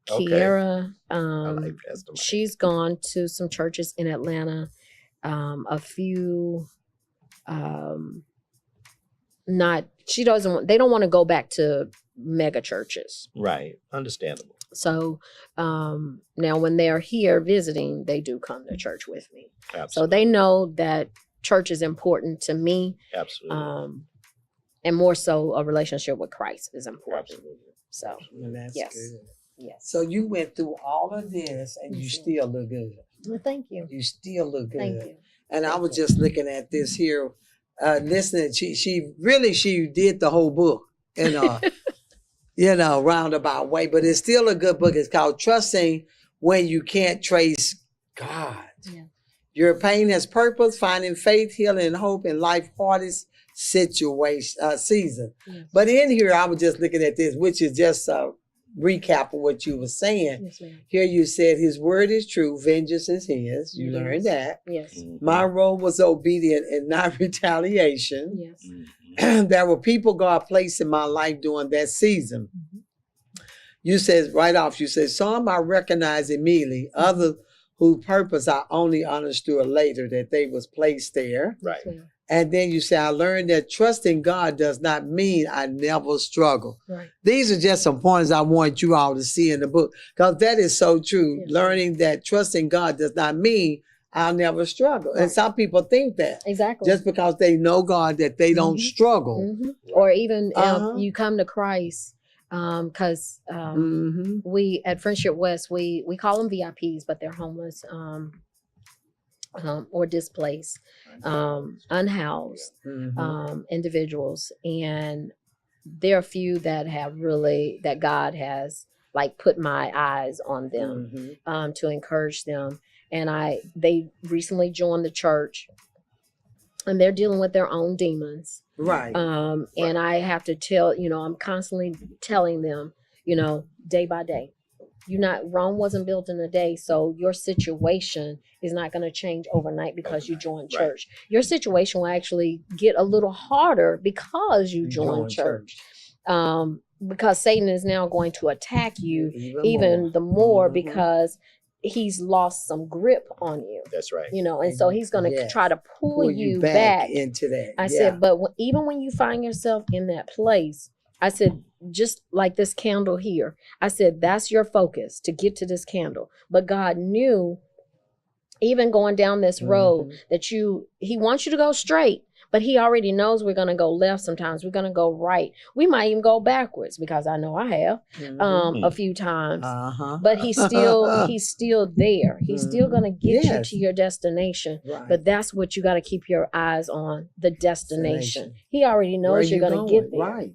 Kiera, I like Pastor Mike. She's gone to some churches in Atlanta. A few, they don't want to go back to mega churches. Right. Understandable. So now when they're here visiting, they do come to church with me. Absolutely. So they know that church is important to me. Absolutely. And more so a relationship with Christ is important. Absolutely. So And that's good. Yes. So you went through all of this and you still look good. Well, thank you. You still look good. Thank you. And I was just looking at this here, listening. She did the whole book in a roundabout way, but it's still a good book. It's called Trusting When You Can't Trace God. Yeah. Your pain has purpose, finding faith, healing, and hope in life's hardest season. Yes. But in here, I was just looking at this, which is just a recap of what you were saying. Yes, ma'am. Here you said, His word is true, vengeance is His. You Yes. learned that. Yes. My role was obedient and not retaliation. Yes. Mm-hmm. There were people God placed in my life during that season. You said right off, some I recognized immediately, others whose purpose I only understood later that they was placed there. Right. Yes, ma'am. And then you say, I learned that trusting God does not mean I never struggle. Right. These are just some points I want you all to see in the book, because that is so true. Yes. Learning that trusting God does not mean I'll never struggle. Right. And some people think that. Exactly. Just because they know God, that they don't struggle. Mhm. Or even Uh-huh. you come to Christ, because we at Friendship West, we call them VIPs, but they're homeless or displaced, unhoused individuals. And there are a few that God has like put my eyes on them to encourage them. And they recently joined the church, and they're dealing with their own demons. Right. And I have to tell, I'm constantly telling them, day by day, Rome wasn't built in a day. So your situation is not going to change overnight because you join church. Your situation will actually get a little harder because you join church. Because Satan is now going to attack you even the more because he's lost some grip on you. That's right. And so he's going to try to pull you back into that. I said, but even when you find yourself in that place, I said, just like this candle here, I said, that's your focus to get to this candle. But God knew, even going down this road, that He wants you to go straight, But he already knows we're going to go left sometimes. We're going to go right. We might even go backwards because I know I have a few times. But he's still there. He's still going to get you to your destination. Right. But that's what you got to keep your eyes on, the destination. He already knows you're going to get there. Right.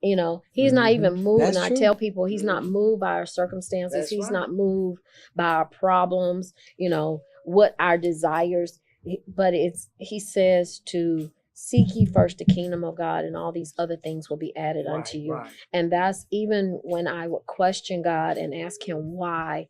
You know, he's not even moved. And I tell people he's not moved by our circumstances. He's not moved by our problems, you know, what our desires. But he says to seek ye first the kingdom of God, and all these other things will be added unto you. Right. And that's even when I would question God and ask him why.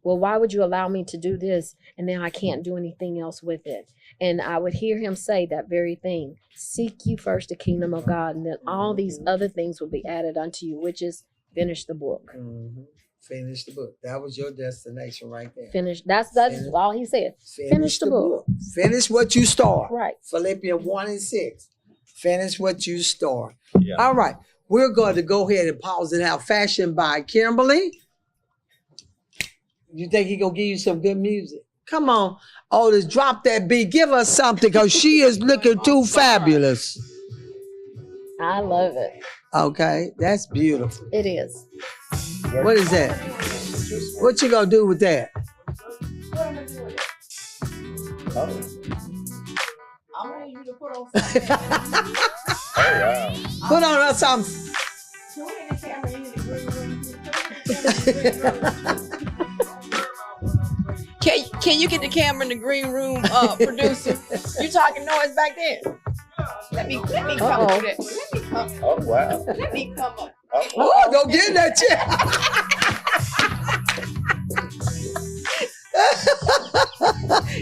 Well, why would you allow me to do this? And then I can't do anything else with it. And I would hear him say that very thing. Seek ye first the kingdom of God, and then all these other things will be added unto you, which is finish the book. Mm-hmm. Finish the book. That was your destination right there. Finish. That's all he said. Finish the book. Finish what you start. Right. Philippians 1:6. Finish what you start. Yeah. All right. We're going to go ahead and pause it out. Fashion by Kimberly. You think he gonna give you some good music? Come on, Otis, drop that beat. Give us something, because she is looking too fabulous. I love it. Okay, that's beautiful. It is. What is that? What you gonna do with that? I'm gonna need you to put on something. Oh, wow. Put on something. Can you get the camera in the green room, producer? You talking noise back there? Let me come through that. Let me come. Oh wow. Let me come up. Oh, go get that chair.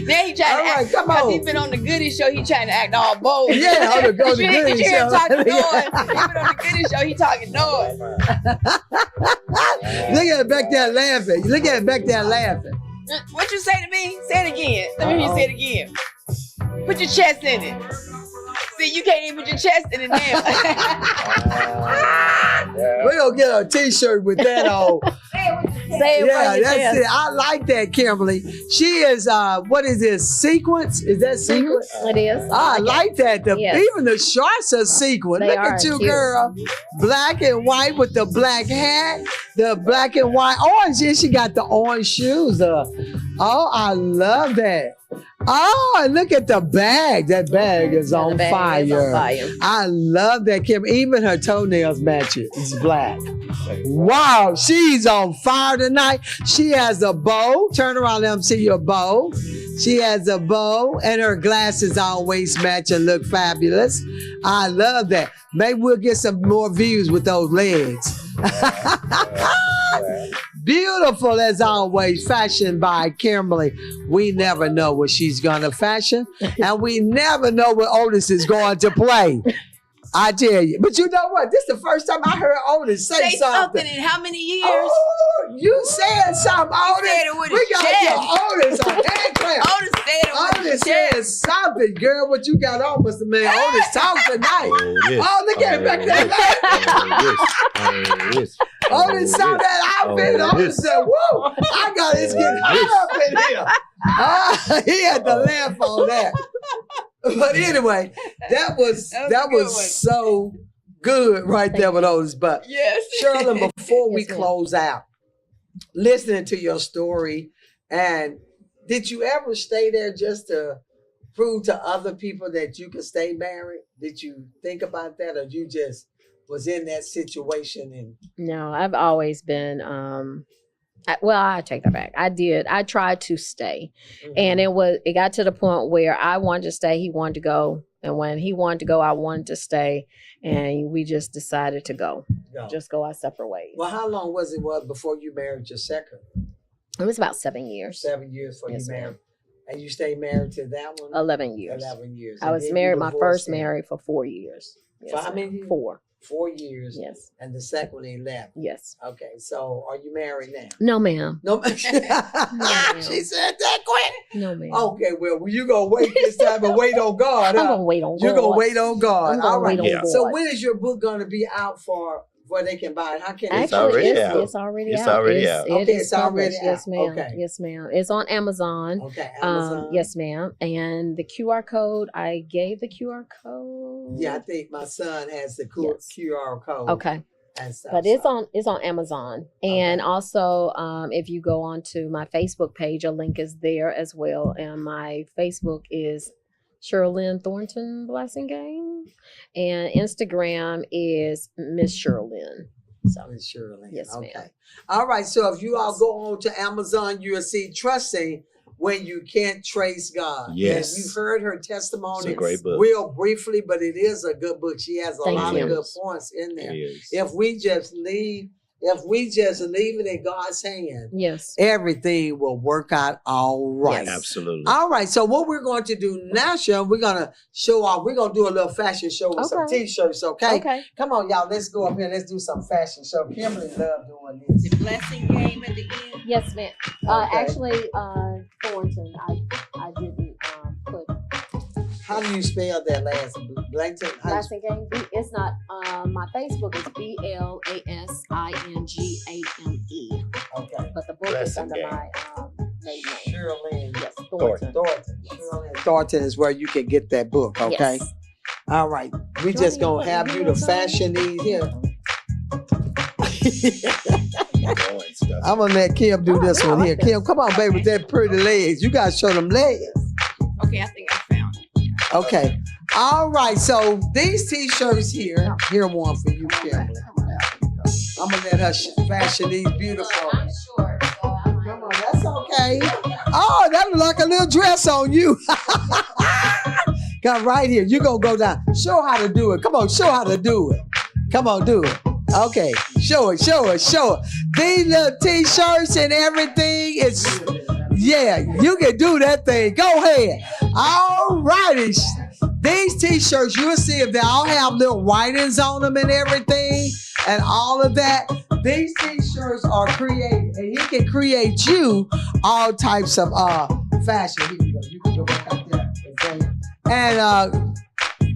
Now he trying to act, because he's been on the Goody Show, he trying to act all bold. Yeah, on the Goody Show. You hear him talking noise. He's been on the Goody Show, he talking noise. Look at it back there laughing. Look at it back there laughing. What you say to me? Say it again. Let me hear you say it again. Put your chest in it. See, you can't even put your chest in it now. We're going to get a t-shirt with that on. Say it. Yeah, that's it. I like that, Kimberly. She is, what is this, sequence? Is that sequence? Mm-hmm. It is. I like that. Even the shorts are sequence. Look at you, cute. Girl. Black and white with the black hat, the black and white orange. And she got the orange shoes. Oh, I love that. Oh, and look at the bag. That bag is on fire. I love that, Kim. Even her toenails match it. It's black. Wow, she's on fire tonight. She has a bow. Turn around, let them see your bow. She has a bow, and her glasses always match and look fabulous. I love that. Maybe we'll get some more views with those legs. Beautiful as always, fashioned by Kimberly. We never know what she's gonna fashion, and we never know what Otis is going to play. I tell you. But you know what? This is the first time I heard Otis say something. In how many years? Oh, you said something, Otis. Said it with we got chest. your Otis on hand clap. Otis said it with Otis said something. Girl, what you got on must have made Otis talk tonight. Oh, look at it back there. Otis saw that outfit. Otis said, whoa, I got this getting hot up in here. He had to laugh on that. But anyway, that was so good right there with Otis. But yes. Cherlynn, before we close out, listening to your story, and did you ever stay there just to prove to other people that you could stay married? Did you think about that, or you just was in that situation? And no, I've always been I take that back. I did. I tried to stay. Mm-hmm. And it got to the point where I wanted to stay, he wanted to go. And when he wanted to go, I wanted to stay. And we just decided to go. Just go our separate ways. Well, how long was it before you married your second? It was about 7 years. 7 years before you married. And you stayed married to that one? 11 years. 11 years. I was married, my first married for 4 years. Yes, for how many years? 4. 4 years. Yes. And the second one, 11. Yes. Okay. So are you married now? No, ma'am. No, ma'am. She said that quick. No, ma'am. Okay. Well, you going to wait this time and wait on God. I'm going to wait on God. You're going to wait on God. All right. So when is your book going to be out for where they can buy it? How can It's they? already Actually, out. it's already It's out. already out. Okay, It is it's already published. Yes, out. ma'am. Okay. Yes, ma'am. It's on Amazon. Okay, Amazon. Yes, ma'am. And the QR code, I gave the QR code. Yeah, I think my son has the Yes. QR code. Okay. And stuff, But it's so. on Amazon. And Okay. also if you go onto my Facebook page, a link is there as well. And my Facebook is Cherlynn Thornton Blessing Game. And Instagram is Miss Cherlynn. So Surely. Yes, ma'am. Okay. All right. So if you all go on to Amazon, you'll see Trusting When You Can't Trace God. Yes. And you've heard her It's testimony a great book. real briefly, but it is a good book. She has a Thank lot you. of good points in there. It is. If we just leave it in God's hand, yes. everything will work out all right. Yes. Absolutely. All right, so what we're going to do now, Sean, we're going to show off. We're going to do a little fashion show with some Okay. T-shirts, okay? Okay. Come on, y'all. Let's go up here. Let's do some fashion show. Kimberly love doing this. The blessing game at the end. Yes, ma'am. Okay. Actually, Thornton, I didn't put How do you spell that last Blankton? Blessing Game. It's not. My Facebook is BLASINGAME, Okay. but the book is Blessing under Game. my maiden name. Cherlynn Yes, Thornton. Thornton. Cherlynn Thornton is where you can get that book, okay? Yes. All right. We Do just I going to need have to you put to fashion these here. Going stuff. I'm going to let Kim do this yeah, I one like here. this. Kim, come on, baby, with that pretty legs. You got to show them legs. Okay, I think I found it. Okay. All right. So these T-shirts here, here one for you, Kimberly. I'm going to let her fashion these beautiful. I'm short, so I might. Come on, that's okay. Oh, that look like a little dress on you. Come right here. You going to go down. Show how to do it. Come on, show how to do it. Come on, do it. Okay. Show it, show it, show it. These little T-shirts and everything is, yeah, you can do that thing. Go ahead. All righty. These T-shirts, you'll see if they all have little writings on them and everything and all of that. These T-shirts are created, and he can create you all types of fashion. Here you go. You can go back out there. Okay? And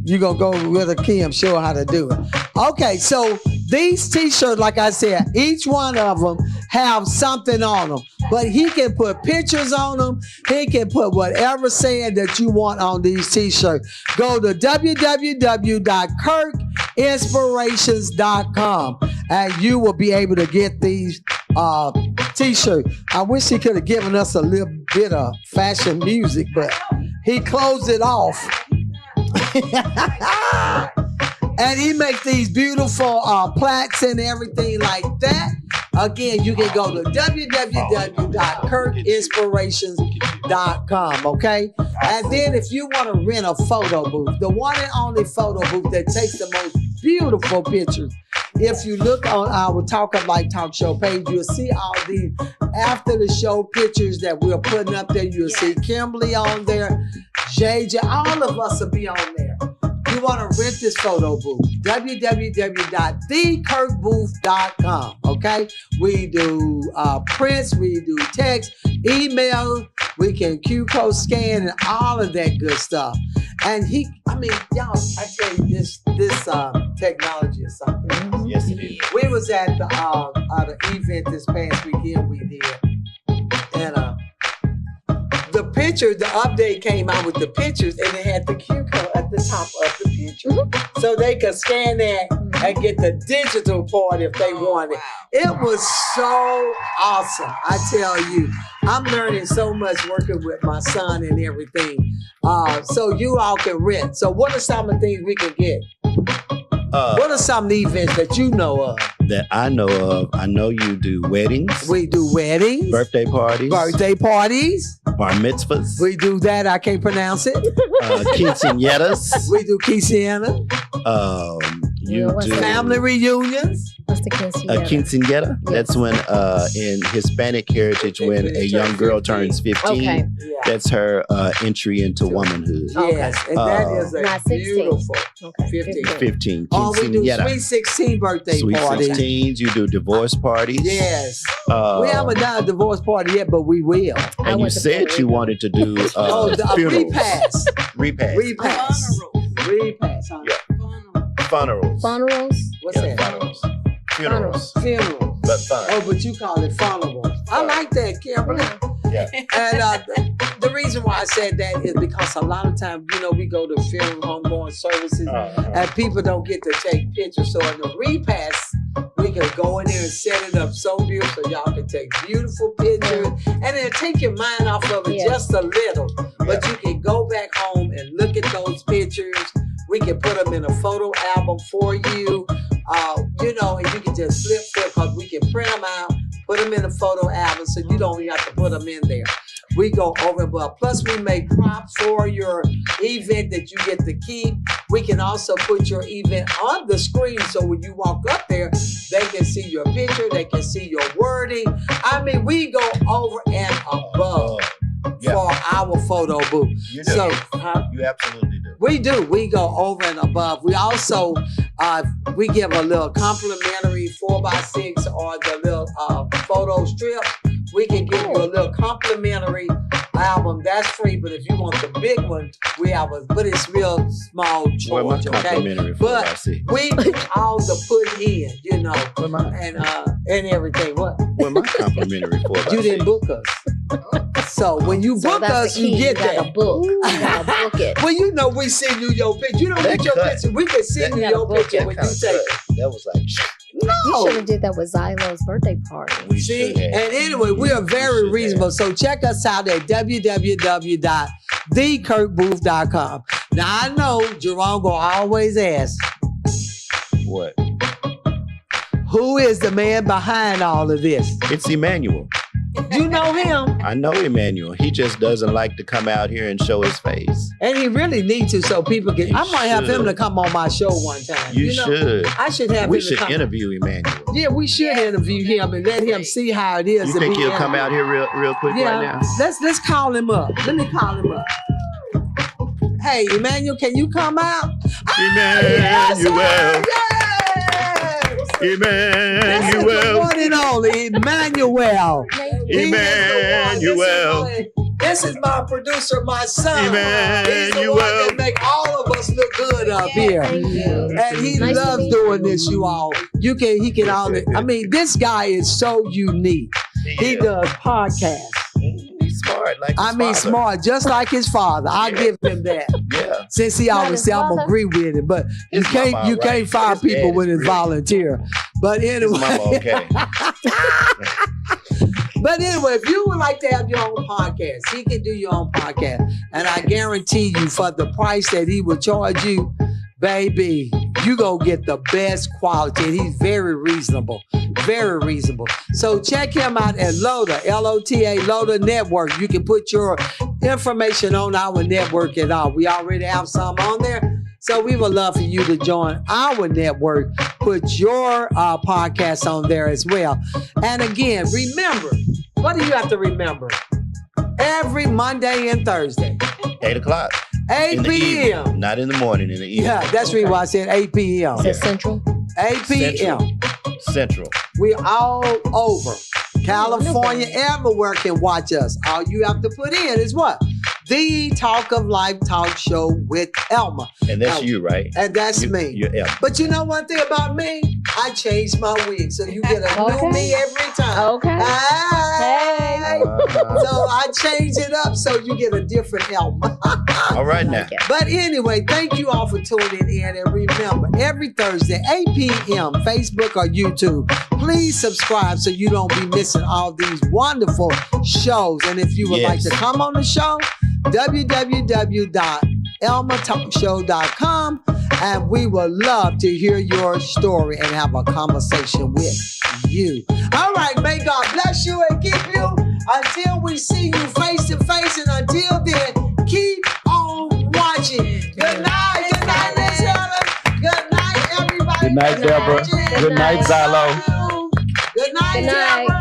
you're going to go with a Kim, show her how to do it. Okay, so these T-shirts, like I said, each one of them have something on them. But he can put pictures on them. He can put whatever saying that you want on these T-shirts. Go to www.kirkinspirations.com and you will be able to get these T-shirts. I wish he could have given us a little bit of fashion music, but he closed it off. And he makes these beautiful plaques and everything like that. Again, you can go to www.kirkinspirations.com, okay? And then if you want to rent a photo booth, the one and only photo booth that takes the most beautiful pictures. If you look on our Talk Up Like Talk Show page, you'll see all these after the show pictures that we're putting up there. You'll see Kimberly on there, JJ, all of us will be on there. You want to rent this photo booth, www.thekirkbooth.com, okay? We do prints, we do text, email, we can QR scan and all of that good stuff. And y'all, I tell you, this technology is something. Yes, it is. We was at the event this past weekend we did, and the update came out with the pictures, and it had the QR code at the top of the picture, so they could scan that and get the digital part if they wanted. Wow. It was so awesome, I tell you. I'm learning so much working with my son and everything. So you all can rent. So what are some of the things we can get? What are some of the events that you know of? That I know of, I know you do weddings. We do weddings, Birthday parties. bar mitzvahs. We We do that. I can't pronounce it. quinceañeras. We do quinceañera, You what's do that? family reunions. What's the a quinceañera? quinceañera. Yes. That's when in Hispanic heritage, when a young girl turns 15, Okay. Yeah. that's her entry into womanhood. Yes, and that is a Not 16. beautiful Okay. 15. 15 Oh, we do quinceañera. sweet 16 birthday Sweet parties. 16s. You do divorce parties. Yes. Uh, We haven't done a divorce party yet, but we will. I and you went to said Puerto you Rico. wanted to do A funerals. repass. Repass. Repass. Funerals. Repass. Huh? Yeah. Funerals. Funerals. Funerals. What's Yeah, that? funerals. Funerals. Funeral. But fun. Oh, but you call it funeral. I like that, Kimberly. Yeah. And the reason why I said that is because a lot of times, we go to funeral homegoing services and people don't get to take pictures. So in the repast, we can go in there and set it up so beautiful so y'all can take beautiful pictures and then take your mind off of it just a little. But you can go back home and look at those pictures. We can put them in a photo album for you, and you can just flip because we can print them out, put them in a photo album so you don't even have to put them in there. We go over and above. Plus, we make props for your event that you get to keep. We can also put your event on the screen so when you walk up there, they can see your picture, they can see your wording. I mean, we go over and above for our photo booth. You do. So, you absolutely do. we do. We go over and above. We also, we give a little complimentary 4x6 or the little photo strip. We can give you a little complimentary album. That's free, but if you want the big one, we have but it's real small charge, okay? But we do all the put in, and everything. What? Well, my complimentary 4x6. You didn't book us. So when you book us, you get that. You gotta book it. Well, we send you your picture. You don't get your picture. We can send you your picture when you take it. That was like, no. You should have did that with Xylo's birthday party. we See, should have. and anyway, we are very reasonable. So check us out at www.thekirkbooth.com. Now I know Jerome will always ask, What? who is the man behind all of this? It's Emmanuel. You know him, I know Emmanuel. He just doesn't like to come out here and show his face. and he really needs to so people can. I might have him to come on my show one time. You should. I should have We him to should come. interview Emmanuel. Yeah, we should interview him and let him see how it is. You to think be he'll come interviewed. out here real quick right now? Let's call him up. Let me call him up. Hey, Emmanuel, can you come out? Emmanuel. This is the one and only Emmanuel. Emmanuel. This is my producer, my son. He's the Emmanuel. one that make all of us look good up here. Thank you. And he Nice to loves meet doing you. this, you all. He can all. I mean, this guy is so unique. He does podcasts. He's smart. Like his father. Smart, just like his father. I give him that. Yeah. Since he always say I'm gonna agree with it, but you His can't mama, you can't right. fire His people dad when is it's great. volunteer. But His anyway, mama okay. but anyway, if you would like to have your own podcast, he can do your own podcast, and I guarantee you, for the price that he will charge you, baby, you gonna get the best quality. And he's very reasonable, very reasonable. So check him out at Loda, L-O-T-A, Loda Network. You can put your information on our network at all. We already have some on there. So we would love for you to join our network. Put your podcast on there as well. And again, remember, what do you have to remember? Every Monday and Thursday, 8 o'clock. 8 In the p.m. evening. Not in the morning, in the evening. Yeah, that's the reason why I said 8 p.m. Is it Central? 8 p.m. Central. We all over. California, everywhere can watch us. All you have to put in is what? The Talk of Life Talk Show with Elma. And that's you, right? And that's me. You're Elma. But you know one thing about me? I changed my wig. So you get a new me every time. Okay. Hey. So I changed it up so you get a different Elma. All right now. But anyway, thank you all for tuning in. And remember, every Thursday, 8 p.m., Facebook or YouTube, please subscribe so you don't be missing all these wonderful shows. And if you would like to come on the show, www.elmatalkshow.com, and we would love to hear your story and have a conversation with you. All right, may God bless you and keep you until we see you face to face, and until then, keep on watching. Good night, Miss Cherlynn. Good night, everybody. Good night, Deborah. Good night, Xylo. Good night, Good night. Deborah.